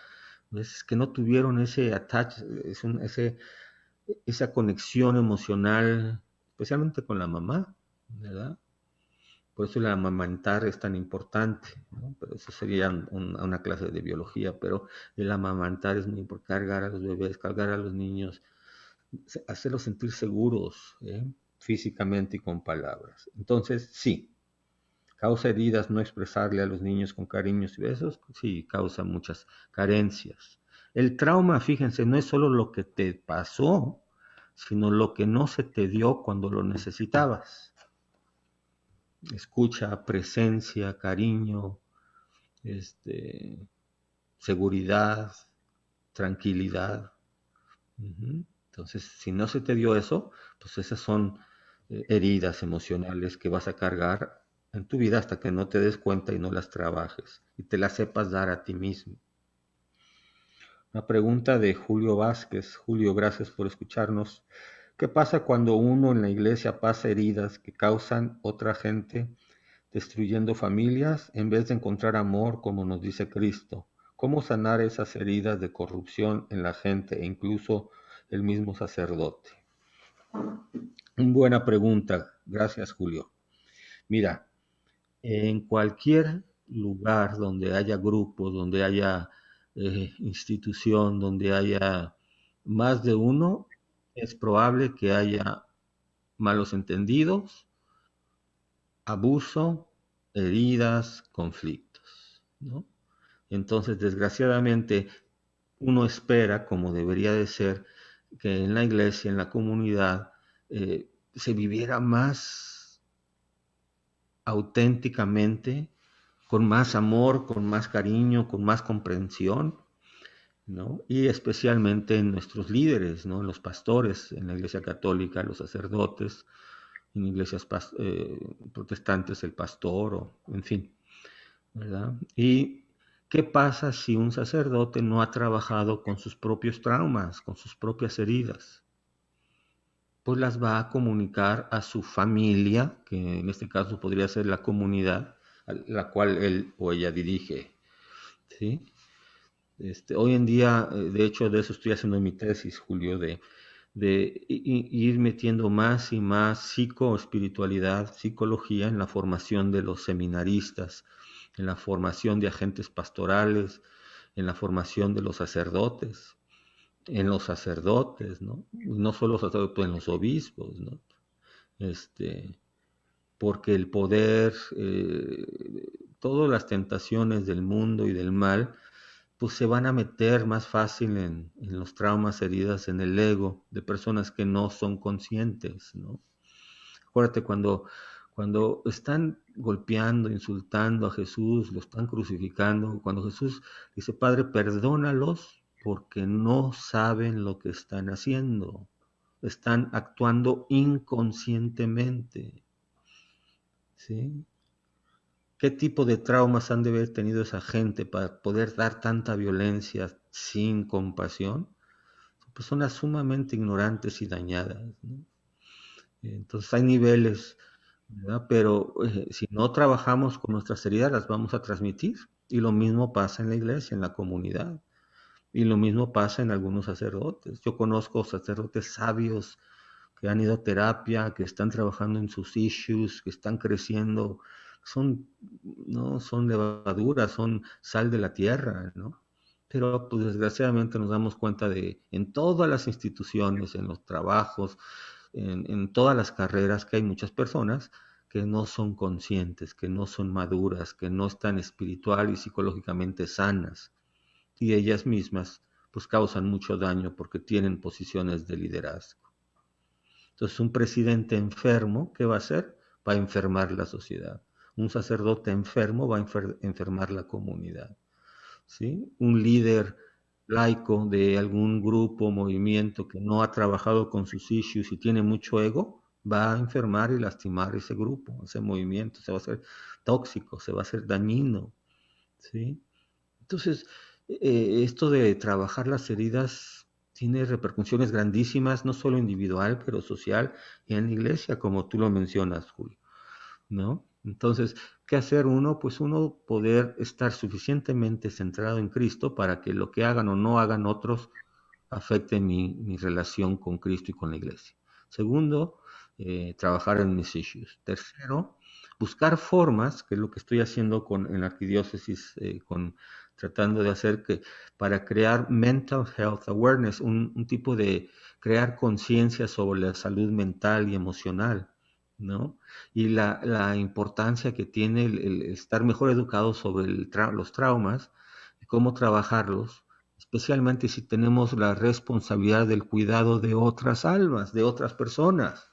¿ves? Que no tuvieron ese esa conexión emocional, especialmente con la mamá, ¿verdad? Por eso el amamantar es tan importante, ¿no? Pero eso sería una clase de biología, pero el amamantar es muy importante, cargar a los bebés, cargar a los niños, hacerlos sentir seguros, físicamente y con palabras. Entonces, sí, causa heridas no expresarle a los niños con cariños y besos, sí, causa muchas carencias. El trauma, fíjense, no es solo lo que te pasó, sino lo que no se te dio cuando lo necesitabas. Escucha, presencia, cariño, seguridad, tranquilidad. Entonces, si no se te dio eso, pues esas son heridas emocionales que vas a cargar en tu vida hasta que no te des cuenta y no las trabajes y te las sepas dar a ti mismo. Una pregunta de Julio Vázquez. Julio, gracias por escucharnos. ¿Qué pasa cuando uno en la iglesia pasa heridas que causan otra gente, destruyendo familias, en vez de encontrar amor, como nos dice Cristo? ¿Cómo sanar esas heridas de corrupción en la gente e incluso el mismo sacerdote? Buena pregunta. Gracias, Julio. Mira, en cualquier lugar donde haya grupos, donde haya institución, donde haya más de uno, es probable que haya malos entendidos, abuso, heridas, conflictos, ¿no? Entonces, desgraciadamente, uno espera, como debería de ser, que en la iglesia, en la comunidad, se viviera más auténticamente, con más amor, con más cariño, con más comprensión, ¿no? Y especialmente en nuestros líderes, ¿no? En los pastores, en la iglesia católica, los sacerdotes, en iglesias protestantes, el pastor, o en fin, ¿verdad? ¿Y qué pasa si un sacerdote no ha trabajado con sus propios traumas, con sus propias heridas? Pues las va a comunicar a su familia, que en este caso podría ser la comunidad a la cual él o ella dirige, ¿sí? Hoy en día, de hecho, de eso estoy haciendo mi tesis, Julio, de ir metiendo más y más psicoespiritualidad, psicología en la formación de los seminaristas, en la formación de agentes pastorales, en la formación de los sacerdotes, en los sacerdotes, ¿no? Y no solo los sacerdotes, en los obispos, ¿no? Porque el poder, todas las tentaciones del mundo y del mal, pues se van a meter más fácil en los traumas, heridas, en el ego de personas que no son conscientes, ¿no? Acuérdate cuando están golpeando, insultando a Jesús, lo están crucificando, cuando Jesús dice, Padre, perdónalos porque no saben lo que están haciendo, están actuando inconscientemente, ¿sí? ¿Qué tipo de traumas han de haber tenido esa gente para poder dar tanta violencia sin compasión? Son personas sumamente ignorantes y dañadas, ¿no? Entonces hay niveles, ¿verdad? Pero si no trabajamos con nuestras heridas, las vamos a transmitir. Y lo mismo pasa en la iglesia, en la comunidad. Y lo mismo pasa en algunos sacerdotes. Yo conozco sacerdotes sabios que han ido a terapia, que están trabajando en sus issues, que están creciendo, son, ¿no? Son levaduras, son sal de la tierra, ¿no? Pero pues desgraciadamente nos damos cuenta de en todas las instituciones, en los trabajos, en todas las carreras, que hay muchas personas que no son conscientes, que no son maduras, que no están espiritual y psicológicamente sanas. Y ellas mismas pues causan mucho daño porque tienen posiciones de liderazgo. Entonces, un presidente enfermo, ¿qué va a hacer? Va a enfermar la sociedad. Un sacerdote enfermo va a enfermar la comunidad, ¿sí? Un líder laico de algún grupo, movimiento que no ha trabajado con sus issues y tiene mucho ego, va a enfermar y lastimar ese grupo, ese movimiento, se va a hacer tóxico, se va a hacer dañino, ¿sí? Entonces, esto de trabajar las heridas tiene repercusiones grandísimas, no solo individual, pero social y en la iglesia, como tú lo mencionas, Julio, ¿no? Entonces, ¿qué hacer uno? Pues uno poder estar suficientemente centrado en Cristo para que lo que hagan o no hagan otros afecte mi relación con Cristo y con la iglesia. Segundo, trabajar en mis issues. Tercero, buscar formas, que es lo que estoy haciendo en la arquidiócesis, tratando de hacer para crear mental health awareness, un tipo de crear conciencia sobre la salud mental y emocional, ¿no? Y la importancia que tiene el estar mejor educado sobre los traumas y cómo trabajarlos, especialmente si tenemos la responsabilidad del cuidado de otras almas, de otras personas,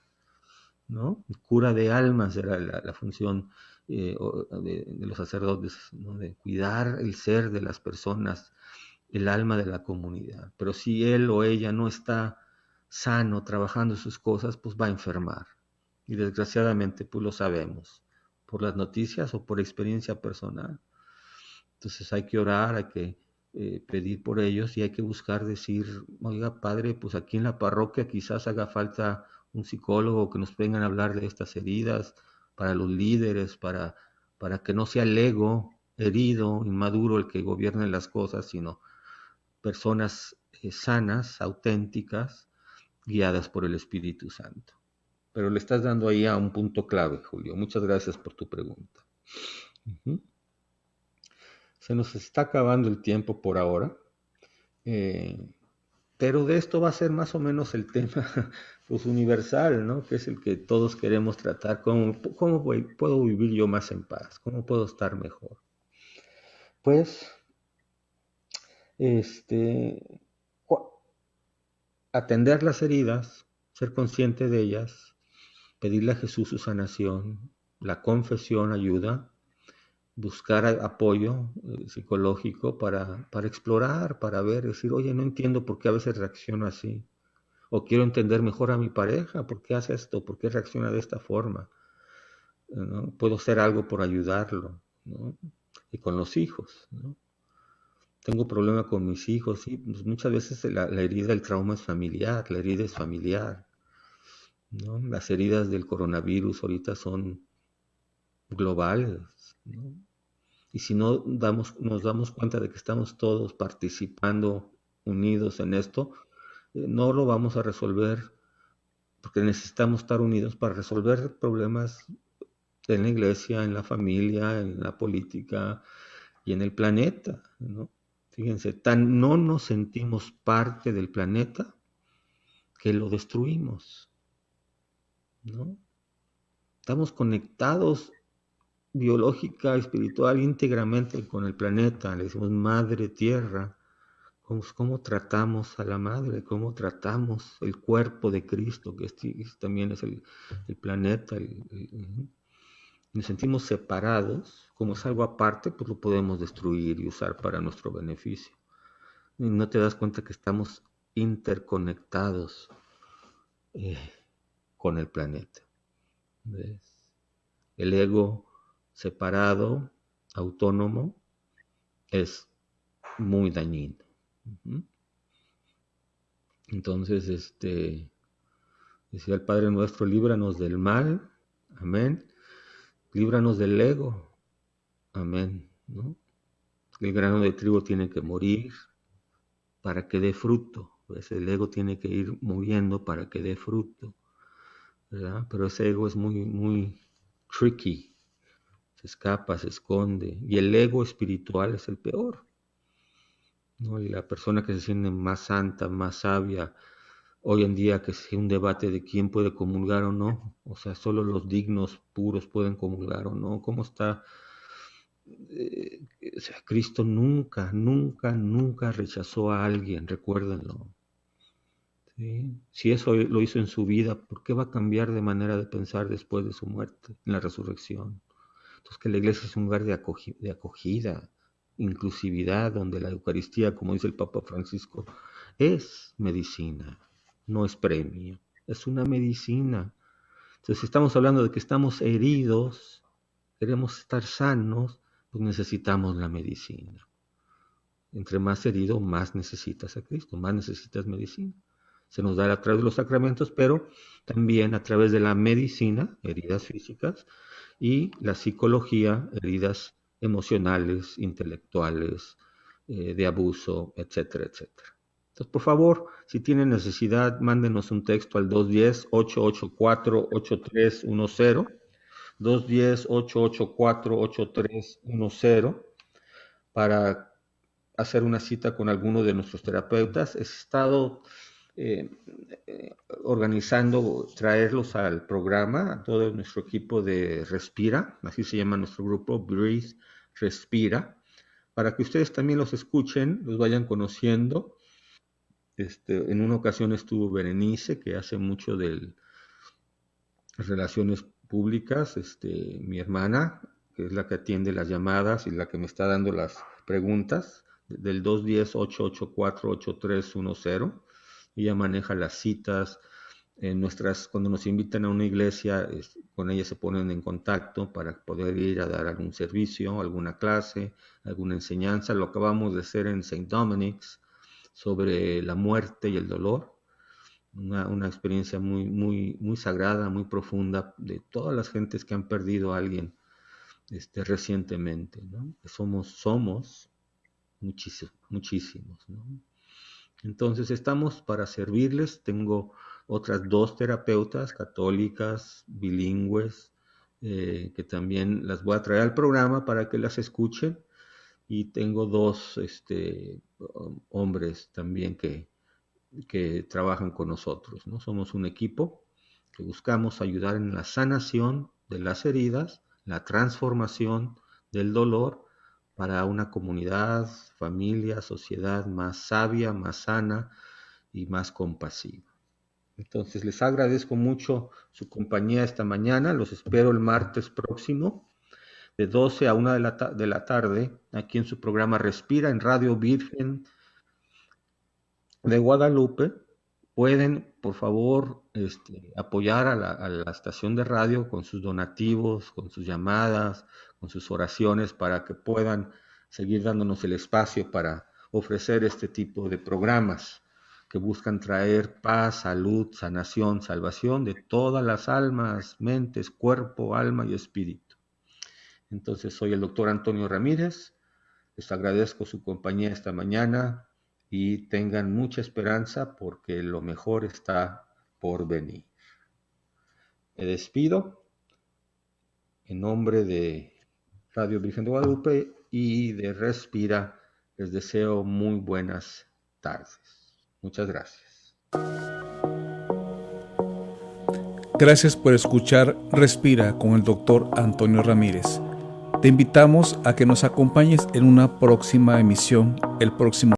¿no? Cura de almas era la función de los sacerdotes, ¿no? De cuidar el ser de las personas, el alma de la comunidad. Pero si él o ella no está sano trabajando sus cosas, pues va a enfermar. Y desgraciadamente, pues lo sabemos, por las noticias o por experiencia personal. Entonces hay que orar, hay que pedir por ellos, y hay que buscar decir, oiga, padre, pues aquí en la parroquia quizás haga falta un psicólogo que nos vengan a hablar de estas heridas, para los líderes, para que no sea el ego herido, inmaduro el que gobierne las cosas, sino personas sanas, auténticas, guiadas por el Espíritu Santo. Pero le estás dando ahí a un punto clave, Julio. Muchas gracias por tu pregunta. Se nos está acabando el tiempo por ahora, pero de esto va a ser más o menos el tema pues, universal, ¿no? Que es el que todos queremos tratar. ¿Cómo puedo vivir yo más en paz? ¿Cómo puedo estar mejor? Pues, atender las heridas, ser consciente de ellas, pedirle a Jesús su sanación, la confesión ayuda, buscar apoyo psicológico para explorar, para ver, decir, oye, no entiendo por qué a veces reacciono así, o quiero entender mejor a mi pareja, por qué hace esto, por qué reacciona de esta forma, ¿no? Puedo hacer algo por ayudarlo, ¿no? Y con los hijos, ¿no? Tengo problema con mis hijos, sí, pues muchas veces la herida, el trauma es familiar, la herida es familiar, ¿no? Las heridas del coronavirus ahorita son globales, ¿no? Y si no nos damos cuenta de que estamos todos participando unidos en esto, no lo vamos a resolver, porque necesitamos estar unidos para resolver problemas en la iglesia, en la familia, en la política y en el planeta, ¿no? Fíjense, tan no nos sentimos parte del planeta que lo destruimos, ¿no? Estamos conectados biológica, espiritual, íntegramente con el planeta. Le decimos Madre Tierra. ¿Cómo tratamos a la Madre? ¿Cómo tratamos el cuerpo de Cristo, que también es el planeta? Nos sentimos separados, como es algo aparte, pues lo podemos destruir y usar para nuestro beneficio. Y no te das cuenta que estamos interconectados con el planeta. ¿Ves? El ego separado, autónomo, es muy dañino. Entonces, decía el Padre Nuestro, líbranos del mal, amén, líbranos del ego, amén, ¿no? El grano de trigo tiene que morir para que dé fruto, ¿ves? El ego tiene que ir muriendo para que dé fruto, ¿verdad? Pero ese ego es muy, muy tricky, se escapa, se esconde, y el ego espiritual es el peor, ¿no? Y la persona que se siente más santa, más sabia, hoy en día que es un debate de quién puede comulgar o no, o sea, solo los dignos puros pueden comulgar o no, ¿cómo está? O sea, Cristo nunca, nunca, nunca rechazó a alguien, recuérdenlo. ¿Sí? Si eso lo hizo en su vida, ¿por qué va a cambiar de manera de pensar después de su muerte, en la resurrección? Entonces, que la iglesia es un lugar de acogida, inclusividad, donde la Eucaristía, como dice el Papa Francisco, es medicina, no es premio, es una medicina. Entonces, si estamos hablando de que estamos heridos, queremos estar sanos, pues necesitamos la medicina. Entre más herido, más necesitas a Cristo, más necesitas medicina. Se nos da a través de los sacramentos, pero también a través de la medicina, heridas físicas, y la psicología, heridas emocionales, intelectuales, de abuso, etcétera, etcétera. Entonces, por favor, si tienen necesidad, mándenos un texto al 210-884-8310, 210-884-8310, para hacer una cita con alguno de nuestros terapeutas. He estado organizando traerlos al programa, a todo nuestro equipo de Respira, así se llama nuestro grupo, Breathe, Respira, para que ustedes también los escuchen, los vayan conociendo. En una ocasión estuvo Berenice, que hace mucho de relaciones públicas, mi hermana, que es la que atiende las llamadas y la que me está dando las preguntas, del 210-884-8310. Ella maneja las citas Cuando nos invitan a una iglesia, con ellas se ponen en contacto para poder ir a dar algún servicio, alguna clase, alguna enseñanza. Lo acabamos de hacer en St. Dominic's sobre la muerte y el dolor. Una experiencia muy, muy, muy sagrada, muy profunda, de todas las gentes que han perdido a alguien recientemente, ¿no? Somos muchísimos, ¿no? Entonces estamos para servirles. Tengo otras 2 terapeutas católicas, bilingües, que también las voy a traer al programa para que las escuchen. Y tengo 2 hombres también que trabajan con nosotros, ¿no? Somos un equipo que buscamos ayudar en la sanación de las heridas, la transformación del dolor para una comunidad, familia, sociedad más sabia, más sana y más compasiva. Entonces les agradezco mucho su compañía esta mañana. Los espero el martes próximo de 12 a 1 de la tarde aquí en su programa Respira en Radio Virgen de Guadalupe. Pueden, por favor, apoyar a la estación de radio con sus donativos, con sus llamadas, con sus oraciones, para que puedan seguir dándonos el espacio para ofrecer este tipo de programas que buscan traer paz, salud, sanación, salvación de todas las almas, mentes, cuerpo, alma y espíritu. Entonces, soy el doctor Antonio Ramírez. Les agradezco su compañía esta mañana. Y tengan mucha esperanza porque lo mejor está por venir. Me despido en nombre de Radio Virgen de Guadalupe y de Respira. Les deseo muy buenas tardes. Muchas gracias. Gracias por escuchar Respira con el doctor Antonio Ramírez. Te invitamos a que nos acompañes en una próxima emisión el próximo